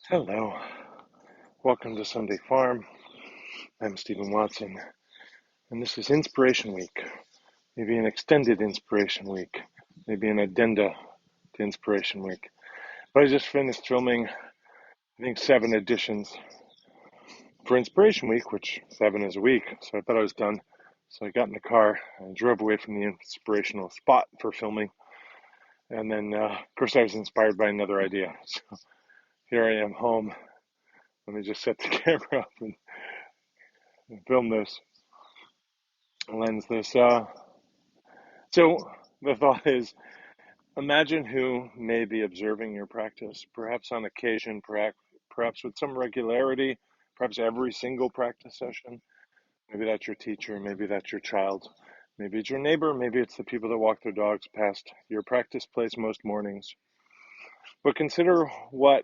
Hello, welcome to Sunday Farm. I'm Stephen Watson, and this is Inspiration Week. Maybe an extended Inspiration Week, maybe an addenda to Inspiration Week. But I just finished filming, I think, 7 editions for Inspiration Week, which 7 is a week, so I thought I was done. So I got in the car and drove away from the inspirational spot for filming. And then, of course, I was inspired by another idea. So here I am home. Let me just set the camera up and film this, lens this. So the thought is, imagine who may be observing your practice, perhaps on occasion, perhaps with some regularity, perhaps every single practice session. Maybe that's your teacher, maybe that's your child, maybe it's your neighbor, maybe it's the people that walk their dogs past your practice place most mornings. But consider what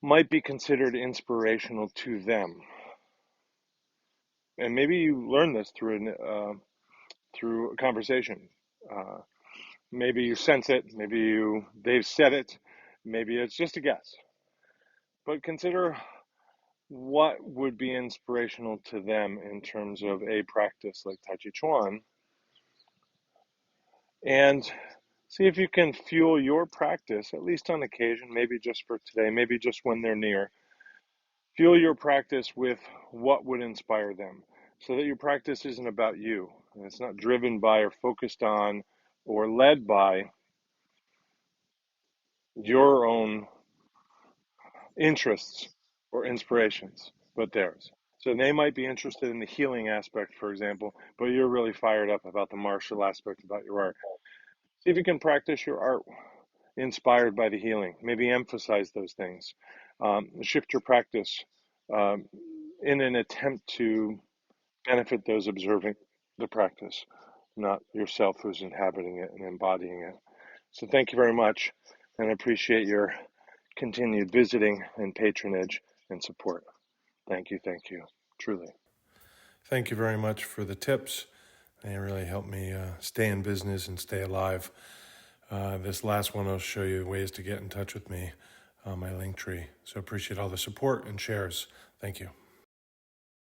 might be considered inspirational to them. And maybe you learn this through a conversation. Uh, Maybe you sense it, they've said it, maybe it's just a guess. But consider what would be inspirational to them in terms of a practice like Tàijíquán, and see if you can fuel your practice, at least on occasion, maybe just for today, maybe just when they're near. Fuel your practice with what would inspire them, so that your practice isn't about you, and it's not driven by or focused on or led by your own interests or inspirations, but theirs. So they might be interested in the healing aspect, for example, but you're really fired up about the martial aspect about your art. See if you can practice your art inspired by the healing. Maybe emphasize those things. Shift your practice um, in an attempt to benefit those observing the practice, not yourself who's inhabiting it and embodying it. So thank you very much, and I appreciate your continued visiting and patronage and support. Thank you, truly. Thank you very much for the tips. They really helped me stay in business and stay alive. This last one will show you ways to get in touch with me on my link tree. So appreciate all the support and shares. Thank you.